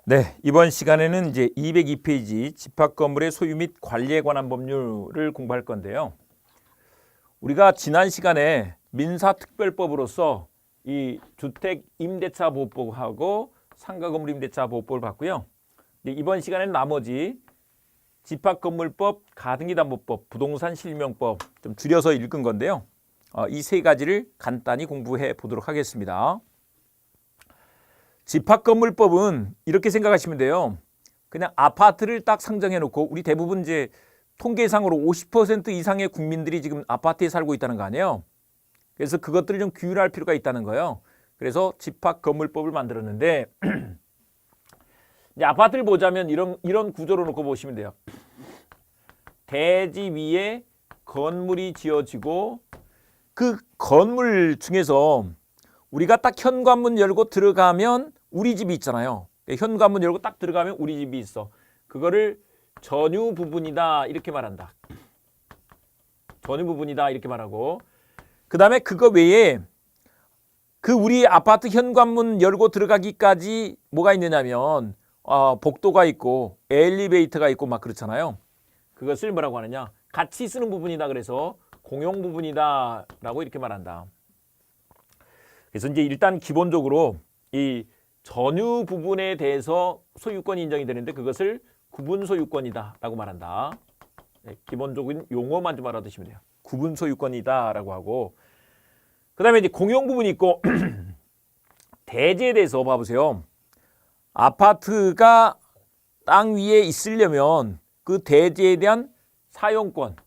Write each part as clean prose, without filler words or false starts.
네, 이번 시간에는 이제 202페이지 집합건물의 소유 및 관리에 관한 법률을 공부할 건데요. 우리가 지난 시간에 민사특별법으로서 이 주택임대차보호법하고 상가건물임대차보호법을 봤고요. 이번 시간에는 나머지 집합건물법, 가등기담보법, 부동산실명법 좀 줄여서 읽은 건데요. 이 세 가지를 간단히 공부해 보도록 하겠습니다. 집합건물법은 이렇게 생각하시면 돼요. 그냥 아파트를 딱 상정해 놓고 우리 대부분 이제 통계상으로 50% 이상의 국민들이 지금 아파트에 살고 있다는 거 아니에요. 그래서 그것들을 좀 규율할 필요가 있다는 거예요. 그래서 집합건물법을 만들었는데 이제 아파트를 보자면 이런 구조로 놓고 보시면 돼요. 대지 위에 건물이 지어지고 그 건물 중에서 우리가 딱 현관문 열고 들어가면 우리 집이 있잖아요. 현관문 열고 딱 들어가면 우리 집이 있어. 그거를 전유 부분이다 이렇게 말한다. 전유 부분이다 이렇게 말하고 그 다음에 그거 외에 그 우리 아파트 현관문 열고 들어가기까지 뭐가 있느냐면 복도가 있고 엘리베이터가 있고 막 그렇잖아요. 그것을 뭐라고 하느냐? 같이 쓰는 부분이다 그래서 공용 부분이다 라고 이렇게 말한다. 그래서 이제 일단 기본적으로 이 전유 부분에 대해서 소유권이 인정이 되는데 그것을 구분 소유권이다 라고 말한다. 네, 기본적인 용어만 좀 알아두시면 돼요. 구분 소유권이다 라고 하고 그 다음에 이제 공용 부분이 있고 대지에 대해서 봐보세요. 아파트가 땅 위에 있으려면 그 대지에 대한 사용권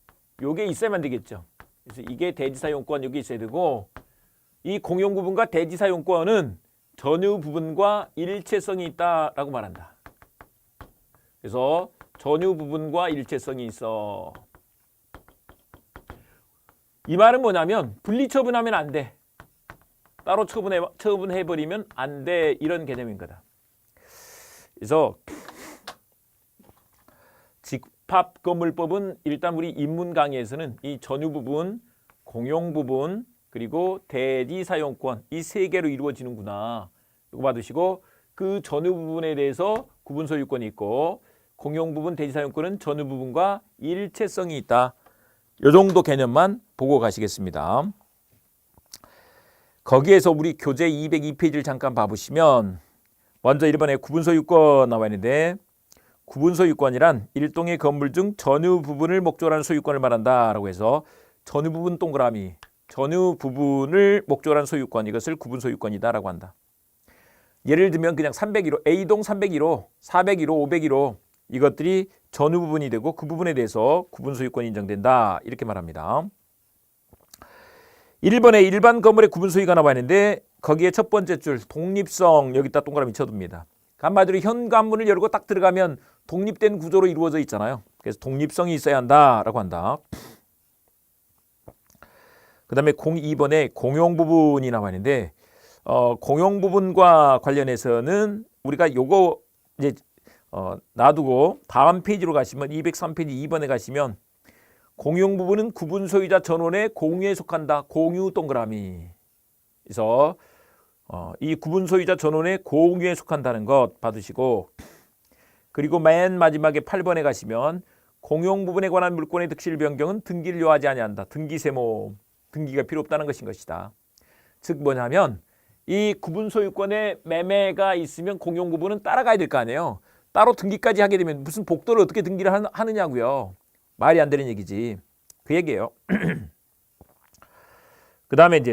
요게 있어야만 되겠죠. 그래서 이게 대지 사용권 여기 있어야 되고 이 공용 부분과 대지 사용권은 전유 부분과 일체성이 있다라고 말한다. 그래서 전유 부분과 일체성이 있어. 이 말은 뭐냐면 분리 처분하면 안 돼. 따로 처분해버리면 안 돼. 이런 개념인 거다. 그래서 집합건물법은 일단 우리 입문 강의에서는 이 전유 부분, 공용 부분, 그리고 대지 사용권 이 세 개로 이루어지는구나. 이거 받으시고 그 전유 부분에 대해서 구분 소유권이 있고 공용 부분 대지 사용권은 전유 부분과 일체성이 있다. 이 정도 개념만 보고 가시겠습니다. 거기에서 우리 교재 202페이지를 잠깐 봐보시면 먼저 1번에 구분 소유권 나와 있는데 구분 소유권이란 일동의 건물 중 전유 부분을 목적으로 하는 소유권을 말한다라고 해서 전유 부분 동그라미 전유 부분을 목적으로 하는 소유권 이것을 구분 소유권이다라고 한다. 예를 들면 그냥 301호 A동 301호 401호 501호 이것들이 전유 부분이 되고 그 부분에 대해서 구분 소유권이 인정된다 이렇게 말합니다. 1번에 일반 건물의 구분 소유가 나와 있는데 거기에 첫 번째 줄 독립성 여기다 동그라미 쳐둡니다. 한마디로 현관문을 열고 딱 들어가면 독립된 구조로 이루어져 있잖아요. 그래서 독립성이 있어야 한다라고 한다. 그 다음에 02번에 공용 부분이 나와 있는데 공용 부분과 관련해서는 우리가 요거 이제 놔두고 다음 페이지로 가시면 203페이지 2번에 가시면 공용 부분은 구분 소유자 전원의 공유에 속한다. 공유 동그라미. 그래서 이 구분 소유자 전원의 공유에 속한다는 것 받으시고 그리고 맨 마지막에 8번에 가시면 공용 부분에 관한 물권의 득실 변경은 등기를 요하지 아니한다. 등기세모 등기가 필요 없다는 것인 것이다. 즉 뭐냐면 이 구분 소유권의 매매가 있으면 공용 부분은 따라가야 될 거 아니에요. 따로 등기까지 하게 되면 무슨 복도를 어떻게 등기를 하느냐고요. 말이 안 되는 얘기지. 그 얘기예요. 그 다음에 이제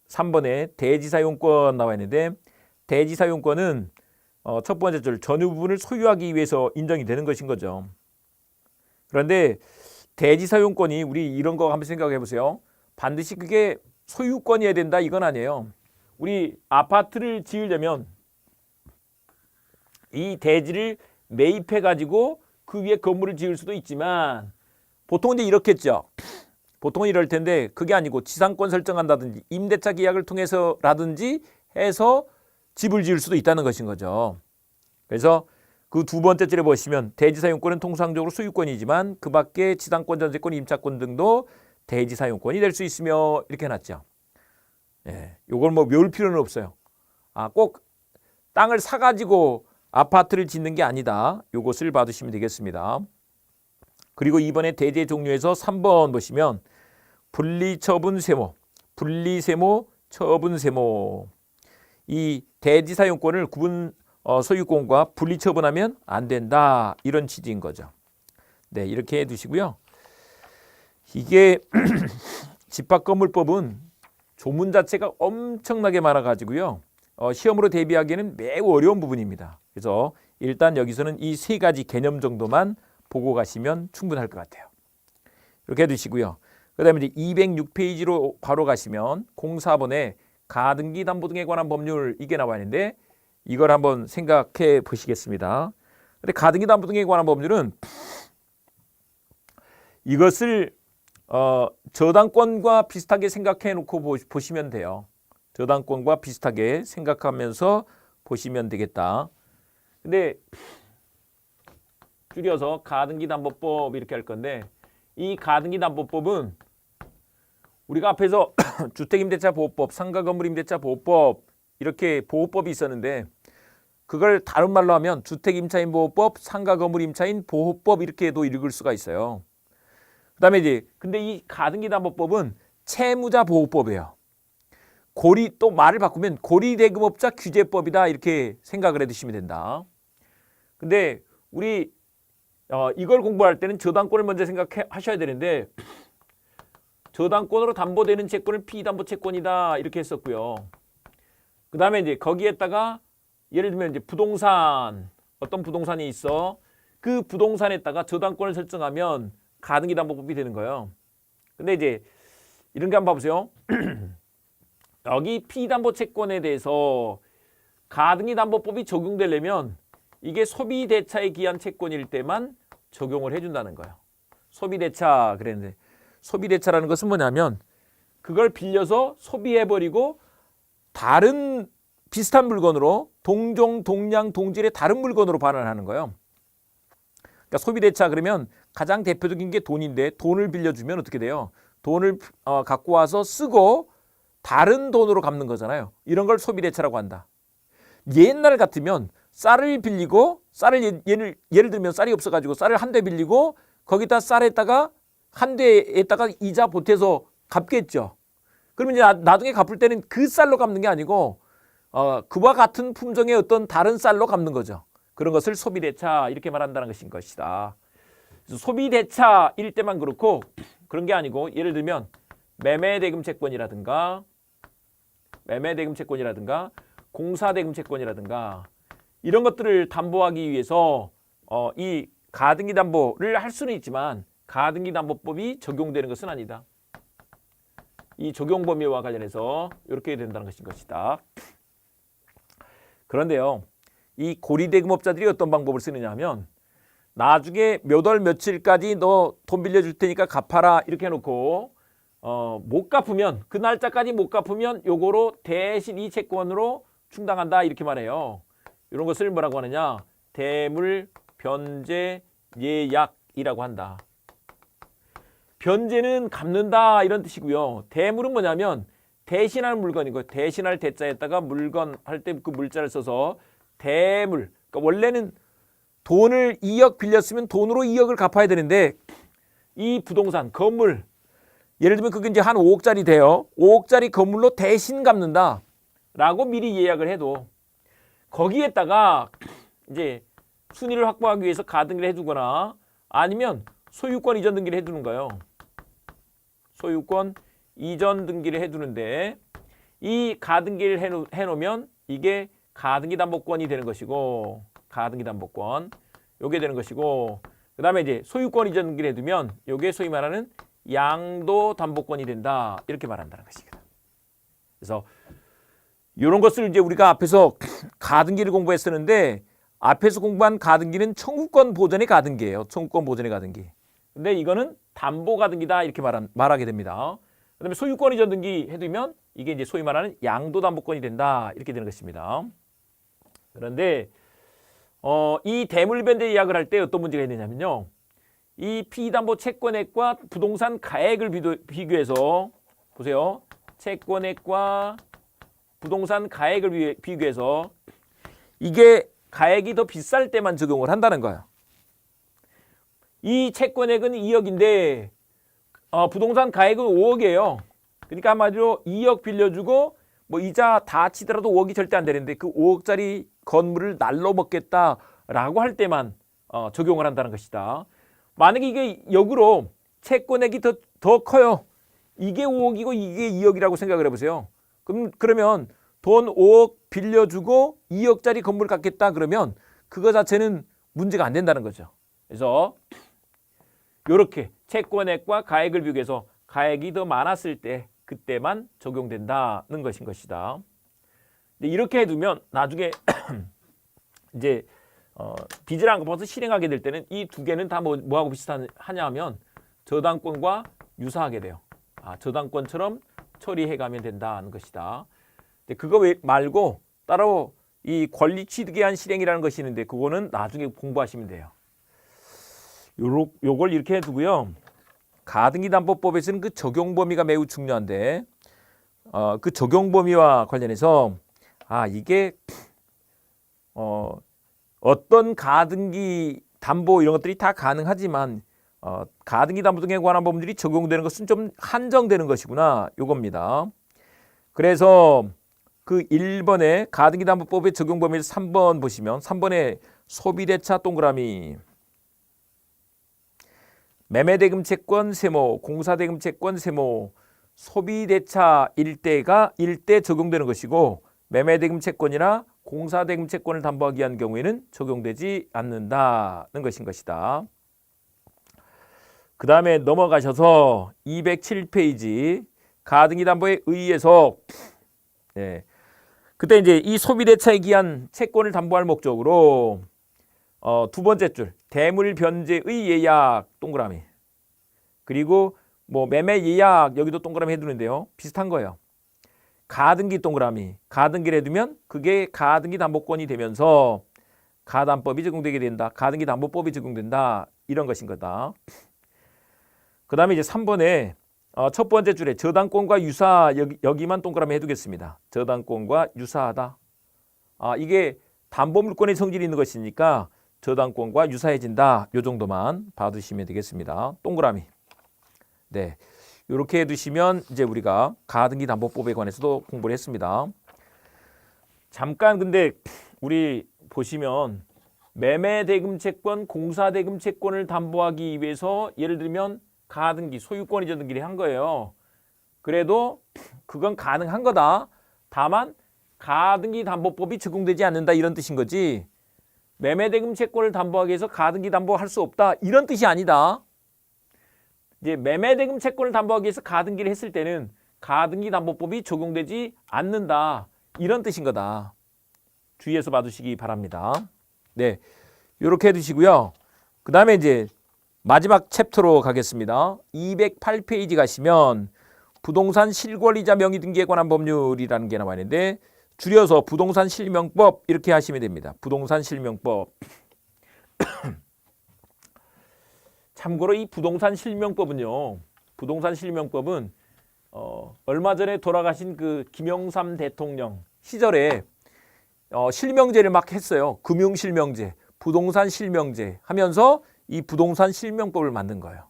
3번에 대지사용권 나와 있는데 대지사용권은 첫 번째 줄 전유 부분을 소유하기 위해서 인정이 되는 것인 거죠. 그런데 대지사용권이 우리 이런 거 한번 생각해 보세요. 반드시 그게 소유권이어야 된다 이건 아니에요. 우리 아파트를 지으려면 이 대지를 매입해 가지고 그 위에 건물을 지을 수도 있지만 보통은 이제 이렇겠죠. 보통은 이럴 텐데 그게 아니고 지상권 설정한다든지 임대차 계약을 통해서라든지 해서 집을 지을 수도 있다는 것인 거죠. 그래서 그 두 번째 줄에 보시면 대지사용권은 통상적으로 소유권이지만 그 밖에 지상권, 전세권, 임차권 등도 대지사용권이 될 수 있으며 이렇게 해놨죠. 예, 요걸 뭐 외울 필요는 없어요. 꼭 땅을 사가지고 아파트를 짓는 게 아니다. 요것을 봐두시면 되겠습니다. 그리고 이번에 대제 종류에서 3번 보시면 분리처분 세모, 분리세모, 처분세모. 이 대지 사용권을 구분 소유권과 분리처분하면 안 된다. 이런 취지인 거죠. 네, 이렇게 해두시고요. 이게 집합건물법은 조문 자체가 엄청나게 많아가지고요. 시험으로 대비하기에는 매우 어려운 부분입니다. 그래서 일단 여기서는 이 세 가지 개념 정도만 보고 가시면 충분할 것 같아요. 이렇게 해두시고요. 그 다음에 이제 206페이지로 바로 가시면 04번에 가등기 담보 등에 관한 법률 이게 나와 있는데 이걸 한번 생각해 보시겠습니다. 근데 가등기 담보 등에 관한 법률은 이것을 저당권과 비슷하게 생각해 놓고 보시면 돼요. 저당권과 비슷하게 생각하면서 보시면 되겠다. 근데 줄여서 가등기 담보법 이렇게 할 건데 이 가등기 담보법은 우리가 앞에서 주택임대차 보호법, 상가건물임대차 보호법 이렇게 보호법이 있었는데 그걸 다른 말로 하면 주택임차인 보호법, 상가건물임차인 보호법 이렇게도 읽을 수가 있어요. 그다음에 이제 근데 이 가등기 담보법은 채무자 보호법이에요. 또 말을 바꾸면 고리대금업자 규제법이다 이렇게 생각을 해두시면 된다. 근데 우리 이걸 공부할 때는 저당권을 먼저 생각하셔야 되는데 저당권으로 담보되는 채권을 피담보 채권이다 이렇게 했었고요. 그 다음에 이제 거기에다가 예를 들면 이제 부동산 어떤 부동산이 있어 그 부동산에다가 저당권을 설정하면 가등기 담보법이 되는 거예요. 근데 이제 이런 게 한번 봐보세요. 여기 피담보 채권에 대해서 가등기 담보법이 적용되려면 이게 소비대차에 기한 채권일 때만 적용을 해준다는 거예요. 소비대차 그랬는데 소비대차라는 것은 뭐냐면 그걸 빌려서 소비해버리고 다른 비슷한 물건으로 동종, 동량, 동질의 다른 물건으로 반환하는 거예요. 그러니까 소비대차 그러면 가장 대표적인 게 돈인데 돈을 빌려주면 어떻게 돼요? 돈을 갖고 와서 쓰고 다른 돈으로 갚는 거잖아요. 이런 걸 소비대차라고 한다. 옛날 같으면 쌀을 빌리고 쌀을 예를 들면 쌀이 없어가지고 쌀을 한 대 빌리고 거기다 쌀에다가 한 대에다가 이자 보태서 갚겠죠. 그러면 이제 나중에 갚을 때는 그 쌀로 갚는 게 아니고 그와 같은 품종의 어떤 다른 쌀로 갚는 거죠. 그런 것을 소비대차 이렇게 말한다는 것인 것이다. 소비대차일 때만 그렇고 그런 게 아니고 예를 들면 매매대금 채권이라든가 공사대금 채권이라든가 이런 것들을 담보하기 위해서 이 가등기 담보를 할 수는 있지만 가등기 담보법이 적용되는 것은 아니다. 이 적용 범위와 관련해서 이렇게 된다는 것인 것이다. 그런데요. 이 고리대금업자들이 어떤 방법을 쓰느냐 하면 나중에 몇 월 며칠까지 너 돈 빌려줄 테니까 갚아라 이렇게 해놓고 못 갚으면 그 날짜까지 못 갚으면 요거로 대신 이 채권으로 충당한다 이렇게 말해요. 이런 것을 뭐라고 하느냐 대물 변제 예약이라고 한다. 변제는 갚는다 이런 뜻이고요. 대물은 뭐냐면 대신할 물건이고 대신할 대자에다가 물건 할 때 그 물자를 써서 대물. 그러니까 원래는 돈을 2억 빌렸으면 돈으로 2억을 갚아야 되는데 이 부동산 건물 예를 들면 그게 이제 한 5억짜리 돼요. 5억짜리 건물로 대신 갚는다 라고 미리 예약을 해도 거기에다가 이제 순위를 확보하기 위해서 가등기를 해두거나 아니면 소유권 이전 등기를 해두는 거예요. 소유권 이전 등기를 해두는데 이 가등기를 해놓으면 이게 가등기 담보권이 되는 것이고 가등기 담보권 요게 되는 것이고 그 다음에 이제 소유권 이전 등기를 해두면 요게 소위 말하는 양도 담보권이 된다 이렇게 말한다는 것입니다. 그래서 이런 것을 이제 우리가 앞에서 가등기를 공부했었는데 앞에서 공부한 가등기는 청구권 보전의 가등기예요. 청구권 보전의 가등기. 근데 이거는 담보 가등기다 이렇게 말하게 됩니다. 그다음에 소유권 이전 등기 해두면 이게 이제 소위 말하는 양도 담보권이 된다 이렇게 되는 것입니다. 그런데 이 대물 변제 예약을 할 때 어떤 문제가 있느냐면요. 이 피담보 채권액과 부동산 가액을 비교해서 보세요. 채권액과 부동산 가액을 비교해서 이게 가액이 더 비쌀 때만 적용을 한다는 거예요. 이 채권액은 2억인데 부동산 가액은 5억이에요. 그러니까 한마디로 2억 빌려주고 뭐 이자 다 치더라도 5억이 절대 안 되는데 그 5억짜리 건물을 날로 먹겠다라고 할 때만 적용을 한다는 것이다. 만약에 이게 역으로 채권액이 더 커요. 이게 5억이고 이게 2억이라고 생각을 해보세요. 그러면 돈 5억 빌려주고 2억짜리 건물 갖겠다 그러면 그거 자체는 문제가 안 된다는 거죠. 그래서 이렇게 채권액과 가액을 비교해서 가액이 더 많았을 때 그때만 적용된다는 것인 것이다. 이렇게 해두면 나중에 이제 빚을 안 갚아서 실행하게 될 때는 이 두 개는 다 뭐하고 비슷하냐면 저당권과 유사하게 돼요. 저당권처럼 처리해가면 된다는 것이다. 그거 말고 따로 이 권리 취득에 의한 실행이라는 것이 있는데 그거는 나중에 공부하시면 돼요. 요걸 이렇게 해두고요. 가등기 담보법에서는 그 적용 범위가 매우 중요한데 그 적용 범위와 관련해서 이게 어떤 가등기 담보 이런 것들이 다 가능하지만 가등기 담보 등에 관한 법률이 적용되는 것은 좀 한정되는 것이구나 요겁니다. 그래서 그 1번에 가등기 담보법의 적용 범위를 3번 보시면 3번에 소비대차 동그라미 매매대금 채권 세모, 공사대금 채권 세모, 소비대차 일대가 일대 적용되는 것이고 매매대금 채권이나 공사대금 채권을 담보하기 위한 경우에는 적용되지 않는다는 것인 것이다. 그 다음에 넘어가셔서 207페이지 가등기 담보에 의해서 그때 이제 이 소비대차에 기한 채권을 담보할 목적으로 두 번째 줄 대물 변제의 예약 동그라미 그리고 뭐 매매 예약 여기도 동그라미 해두는데요. 비슷한 거예요. 가등기 동그라미 가등기를 해두면 그게 가등기 담보권이 되면서 가담법이 적용되게 된다. 가등기 담보법이 적용된다. 이런 것인 거다. 그 다음에 이제 3번에 첫 번째 줄에 저당권과 유사 여기만 동그라미 해두겠습니다. 저당권과 유사하다. 이게 담보물권의 성질이 있는 것이니까 저당권과 유사해진다. 요 정도만 봐두시면 되겠습니다. 동그라미. 네, 이렇게 해두시면 이제 우리가 가등기 담보법에 관해서도 공부를 했습니다. 잠깐 근데 우리 보시면 매매대금 채권, 공사대금 채권을 담보하기 위해서 예를 들면 가등기, 소유권 이전 등기를 한 거예요. 그래도 그건 가능한 거다. 다만 가등기 담보법이 적용되지 않는다 이런 뜻인 거지. 매매대금 채권을 담보하기 위해서 가등기 담보할 수 없다 이런 뜻이 아니다. 이제 매매대금 채권을 담보하기 위해서 가등기를 했을 때는 가등기 담보법이 적용되지 않는다 이런 뜻인 거다. 주의해서 봐두시기 바랍니다. 네, 이렇게 해두시고요. 그 다음에 이제 마지막 챕터로 가겠습니다. 208페이지 가시면 부동산 실권이자 명의 등기에 관한 법률이라는 게 나와 있는데 줄여서 부동산 실명법 이렇게 하시면 됩니다. 부동산 실명법. 참고로 이 부동산 실명법은요. 부동산 실명법은 얼마 전에 돌아가신 그 김영삼 대통령 시절에 실명제를 막 했어요. 금융실명제, 부동산 실명제 하면서 이 부동산 실명법을 만든 거예요.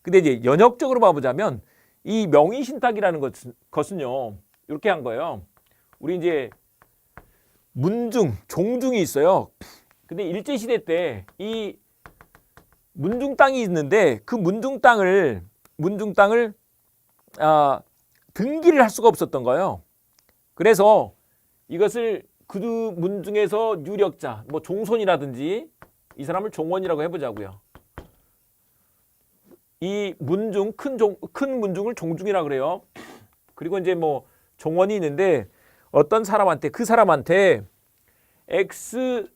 근데 이제 연역적으로 봐보자면 이 명의신탁이라는 것은요. 이렇게 한 거예요. 우리 이제 문중, 종중이 있어요. 근데 일제시대 때 이 문중 땅이 있는데 그 문중 땅을 등기를 할 수가 없었던 거예요. 그래서 이것을 그 문중에서 유력자, 뭐 종손이라든지 이 사람을 종원이라고 해보자고요. 이 문중, 큰 문중을 종중이라고 그래요. 그리고 이제 뭐 종원이 있는데 어떤 사람한테 그 사람한테 X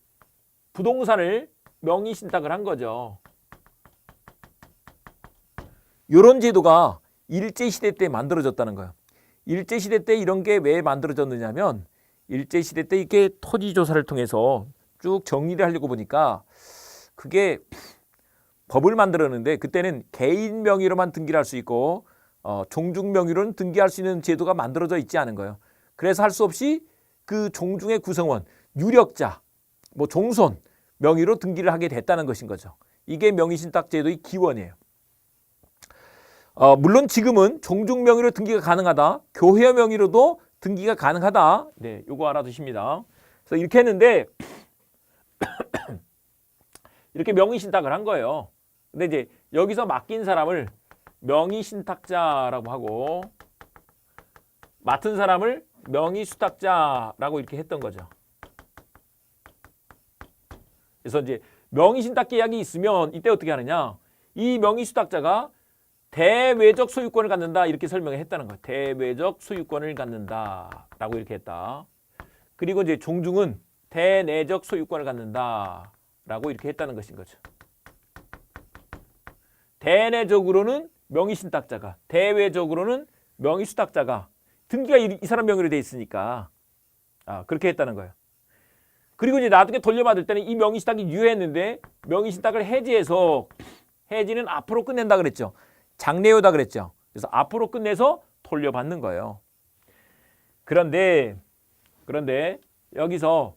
부동산을 명의신탁을 한 거죠. 이런 제도가 일제시대 때 만들어졌다는 거예요. 일제시대 때 이런 게 왜 만들어졌느냐면 일제시대 때 이렇게 토지조사를 통해서 쭉 정리를 하려고 보니까 그게 법을 만들었는데 그때는 개인 명의로만 등기를 할 수 있고 종중 명의로는 등기할 수 있는 제도가 만들어져 있지 않은 거예요. 그래서 할 수 없이 그 종중의 구성원, 유력자, 뭐 종손 명의로 등기를 하게 됐다는 것인 거죠. 이게 명의신탁제도의 기원이에요. 물론 지금은 종중 명의로 등기가 가능하다. 교회 명의로도 등기가 가능하다. 네, 요거 알아두십니다. 그래서 이렇게 했는데 이렇게 명의신탁을 한 거예요. 근데 이제 여기서 맡긴 사람을 명의신탁자라고 하고 맡은 사람을 명의수탁자라고 이렇게 했던 거죠. 그래서 이제 명의신탁 계약이 있으면 이때 어떻게 하느냐? 이 명의수탁자가 대외적 소유권을 갖는다 이렇게 설명을 했다는 거예요. 대외적 소유권을 갖는다라고 이렇게 했다. 그리고 이제 종중은 대내적 소유권을 갖는다라고 이렇게 했다는 것인 거죠. 대내적으로는 명의신탁자가, 대외적으로는 명의수탁자가 등기가 이 사람 명의로 돼 있으니까 그렇게 했다는 거예요. 그리고 이제 나중에 돌려받을 때는 이 명의신탁이 유효했는데 명의신탁을 해지해서 해지는 앞으로 끝낸다 그랬죠. 장래효다 그랬죠. 그래서 앞으로 끝내서 돌려받는 거예요. 그런데 여기서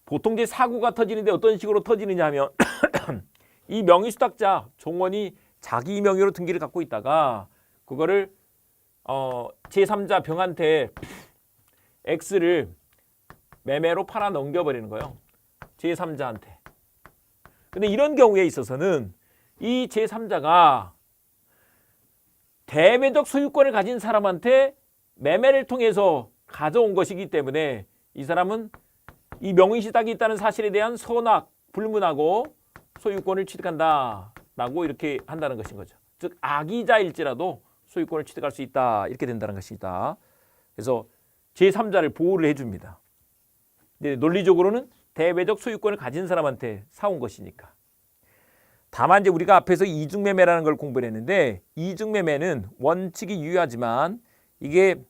보통 이제 사고가 터지는데 어떤 식으로 터지느냐 하면 이 명의수탁자 종원이 자기 명의로 등기를 갖고 있다가 그거를 제3자 병한테 X를 매매로 팔아 넘겨버리는 거예요. 제3자한테. 근데 이런 경우에 있어서는 이 제3자가 대외적 소유권을 가진 사람한테 매매를 통해서 가져온 것이기 때문에 이 사람은 이 명의신탁이 있다는 사실에 대한 선악, 불문하고 소유권을 취득한다라고 이렇게 한다는 것인 거죠. 즉 악의자일지라도 소유권을 취득할 수 있다 이렇게 된다는 것이다. 그래서 제3자를 보호를 해줍니다. 근데 논리적으로는 대외적 소유권을 가진 사람한테 사온 것이니까. 다만 이제 우리가 앞에서 이중매매라는 걸 공부를 했는데 이중매매는 원칙이 유효하지만 이게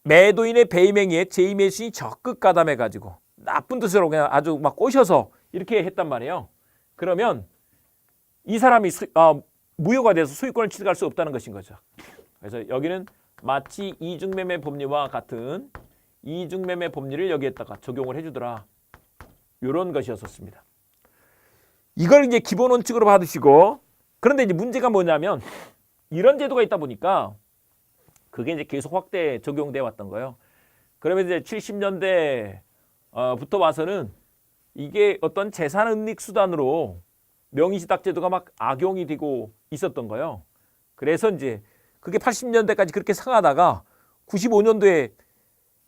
매도인의 배임행위에 제2매수인이 적극 가담해가지고 나쁜 뜻으로 그냥 아주 막 꼬셔서 이렇게 했단 말이에요. 그러면 이 사람이 무효가 돼서 소유권을 취득할 수 없다는 것인 거죠. 그래서 여기는 마치 이중매매 법리와 같은 이중매매 법리를 여기에다가 적용을 해주더라. 이런 것이었습니다. 이걸 이제 기본 원칙으로 받으시고 그런데 이제 문제가 뭐냐면 이런 제도가 있다 보니까 그게 이제 계속 확대 적용돼 왔던 거예요. 그러면 이제 70년대부터 와서는 이게 어떤 재산 은닉 수단으로 명의신탁 제도가 막 악용이 되고 있었던 거예요. 그래서 이제 그게 80년대까지 그렇게 상하다가 95년도에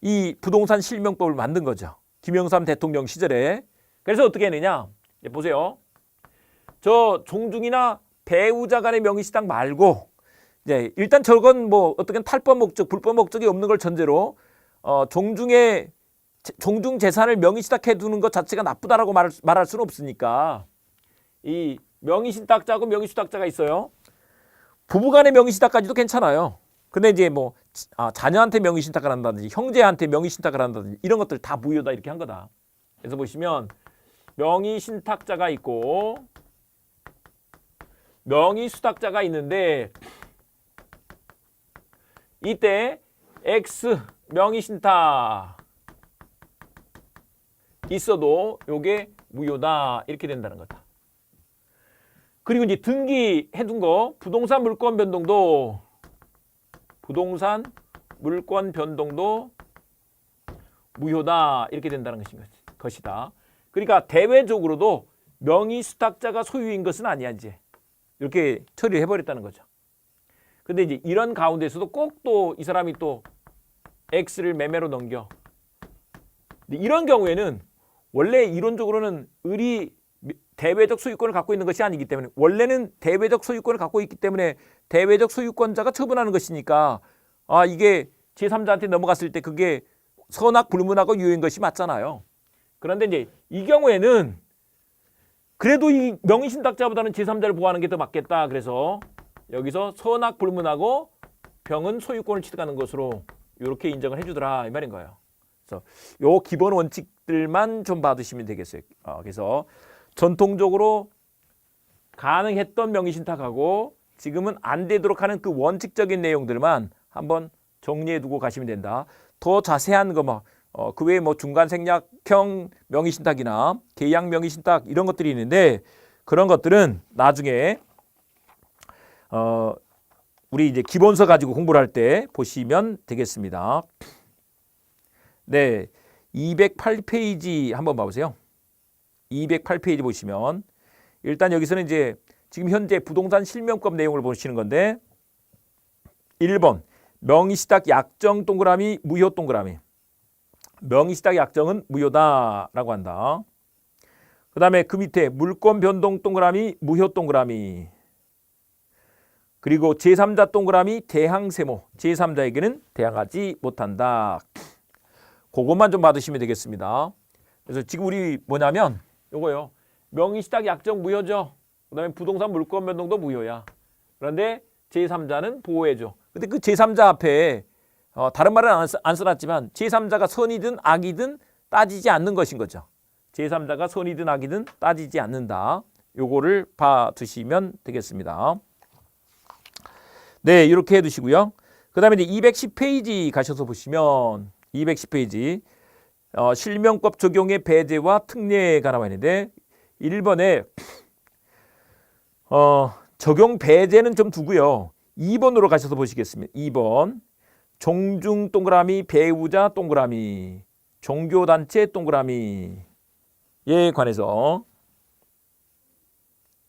이 부동산 실명법을 만든 거죠. 김영삼 대통령 시절에. 그래서 어떻게 했느냐? 보세요. 저 종중이나 배우자 간의 명의신탁 말고 이제 일단 저건 뭐 어떻게 탈법 목적, 불법 목적이 없는 걸 전제로 종중 재산을 명의신탁해 두는 것 자체가 나쁘다라고 말할 수는 없으니까 이 명의신탁자하고 명의수탁자가 있어요. 부부간의 명의신탁까지도 괜찮아요. 근데 이제 뭐 자녀한테 명의신탁을 한다든지 형제한테 명의신탁을 한다든지 이런 것들 다 무효다 이렇게 한 거다. 그래서 보시면 명의신탁자가 있고 명의수탁자가 있는데 이때 X 명의신탁 있어도 요게 무효다 이렇게 된다는 거다. 그리고 이제 등기 해둔 거 부동산 물권 변동도 무효다 이렇게 된다는 것이다. 그러니까 대외적으로도 명의수탁자가 소유인 것은 아니야 이제 이렇게 처리를 해버렸다는 거죠. 근데 이제 이런 가운데서도 꼭 또 이 사람이 또 X를 매매로 넘겨. 근데 이런 경우에는 원래 이론적으로는 을이 대외적 소유권을 갖고 있는 것이 아니기 때문에 원래는 대외적 소유권을 갖고 있기 때문에 대외적 소유권자가 처분하는 것이니까 이게 제3자한테 넘어갔을 때 그게 선악 불문하고 유효인 것이 맞잖아요. 그런데 이제 이 경우에는 그래도 이 명의신탁자보다는 제3자를 보호하는 게 더 맞겠다. 그래서 여기서 선악 불문하고 병은 소유권을 취득하는 것으로 이렇게 인정을 해주더라 이 말인 거예요. 그래서 요 기본 원칙들만 좀 받으시면 되겠어요. 그래서 전통적으로 가능했던 명의신탁하고 지금은 안 되도록 하는 그 원칙적인 내용들만 한번 정리해 두고 가시면 된다. 더 자세한 거 그 외에 뭐 중간 생략형 명의신탁이나 계약 명의신탁 이런 것들이 있는데 그런 것들은 나중에 우리 이제 기본서 가지고 공부를 할 때 보시면 되겠습니다. 네, 208페이지 한번 봐보세요. 208페이지 보시면 일단 여기서는 이제 지금 현재 부동산 실명법 내용을 보시는 건데 1번 명의신탁 약정 동그라미 무효 동그라미. 명의신탁 약정은 무효다라고 한다. 그 다음에 그 밑에 물권 변동 동그라미 무효 동그라미. 그리고 제3자 동그라미 대항세모. 제3자에게는 대항하지 못한다. 그것만 좀 받으시면 되겠습니다. 그래서 지금 우리 뭐냐면 요거요. 명의신탁 약정 무효죠. 그 다음에 부동산 물권 변동도 무효야. 그런데 제3자는 보호해줘. 근데 그 제3자 앞에 다른 말은 안 써놨지만 제3자가 선이든 악이든 따지지 않는 것인 거죠. 제3자가 선이든 악이든 따지지 않는다. 요거를 봐두시면 되겠습니다. 네, 이렇게 해두시고요. 그 다음에 이제 210페이지 가셔서 보시면 210페이지 실명법 적용의 배제와 특례가 나와 있는데 1번에 적용 배제는 좀 두고요. 2번으로 가셔서 보시겠습니다. 2번 종중 동그라미 배우자 동그라미 종교단체 동그라미에 관해서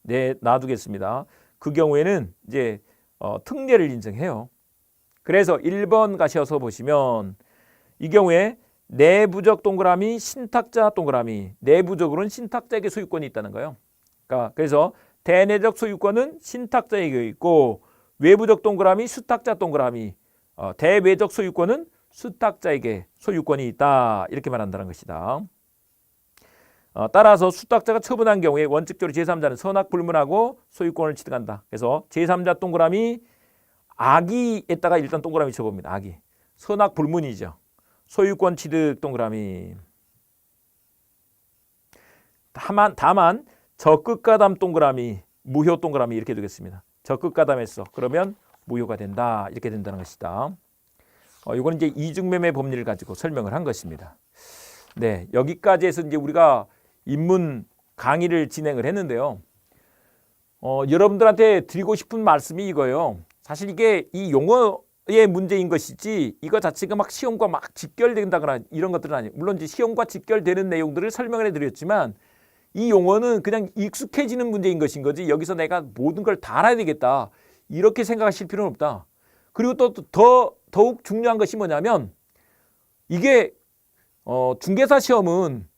네 놔두겠습니다. 그 경우에는 이제 특례를 인정해요. 그래서 1번 가셔서 보시면 이 경우에 내부적 동그라미 신탁자 동그라미 내부적으로는 신탁자에게 소유권이 있다는 거예요. 그래서 대내적 소유권은 신탁자에게 있고 외부적 동그라미 수탁자 동그라미 대외적 소유권은 수탁자에게 소유권이 있다 이렇게 말한다는 것이다. 따라서 수탁자가 처분한 경우에 원칙적으로 제3자는 선악 불문하고 소유권을 취득한다. 그래서 제3자 동그라미 악이에다가 일단 동그라미 쳐봅니다. 악이 선악 불문이죠. 소유권 취득 동그라미. 다만 적극가담 동그라미 무효 동그라미 이렇게 두겠습니다. 적극가담했어. 그러면 무효가 된다. 이렇게 된다는 것이다. 이건 이제 이중매매 법리를 가지고 설명을 한 것입니다. 네, 여기까지 해서 이제 우리가 입문 강의를 진행을 했는데요. 여러분들한테 드리고 싶은 말씀이 이거예요. 사실 이게 이 용어의 문제인 것이지 이거 자체가 막 시험과 막 직결된다거나 이런 것들은 아니에요. 물론 이제 시험과 직결되는 내용들을 설명을 해드렸지만 이 용어는 그냥 익숙해지는 문제인 것인 거지 여기서 내가 모든 걸 다 알아야 되겠다 이렇게 생각하실 필요는 없다. 그리고 또 더욱 중요한 것이 뭐냐면 이게 중개사 시험은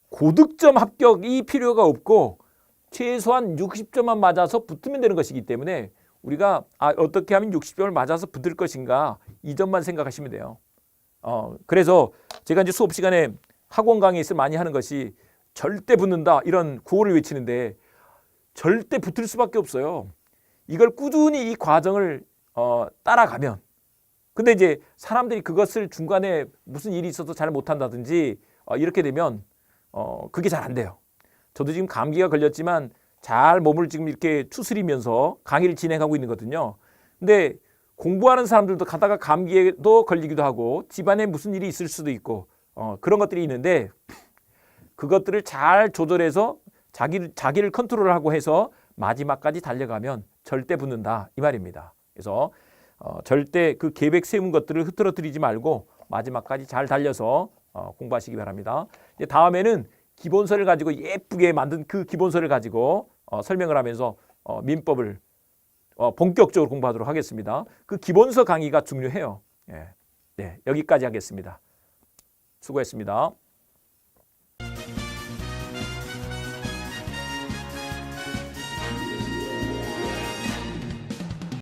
고득점 합격이 필요가 없고 최소한 60점만 맞아서 붙으면 되는 것이기 때문에 우리가 어떻게 하면 60점을 맞아서 붙을 것인가 이 점만 생각하시면 돼요. 그래서 제가 이제 수업 시간에 학원 강의에서 많이 하는 것이 절대 붙는다 이런 구호를 외치는데 절대 붙을 수밖에 없어요. 이걸 꾸준히 이 과정을 따라가면 근데 이제 사람들이 그것을 중간에 무슨 일이 있어서 잘 못한다든지 이렇게 되면 그게 잘 안 돼요. 저도 지금 감기가 걸렸지만 잘 몸을 지금 이렇게 추스리면서 강의를 진행하고 있는 거거든요. 근데 공부하는 사람들도 가다가 감기에도 걸리기도 하고 집안에 무슨 일이 있을 수도 있고 그런 것들이 있는데 그것들을 잘 조절해서 자기를 컨트롤하고 해서 마지막까지 달려가면 절대 붙는다 이 말입니다. 그래서 절대 그 계획 세운 것들을 흐트러뜨리지 말고 마지막까지 잘 달려서 공부하시기 바랍니다. 이제 다음에는 기본서를 가지고 예쁘게 만든 그 기본서를 가지고 설명을 하면서 민법을 본격적으로 공부하도록 하겠습니다. 그 기본서 강의가 중요해요. 네, 여기까지 하겠습니다. 수고했습니다.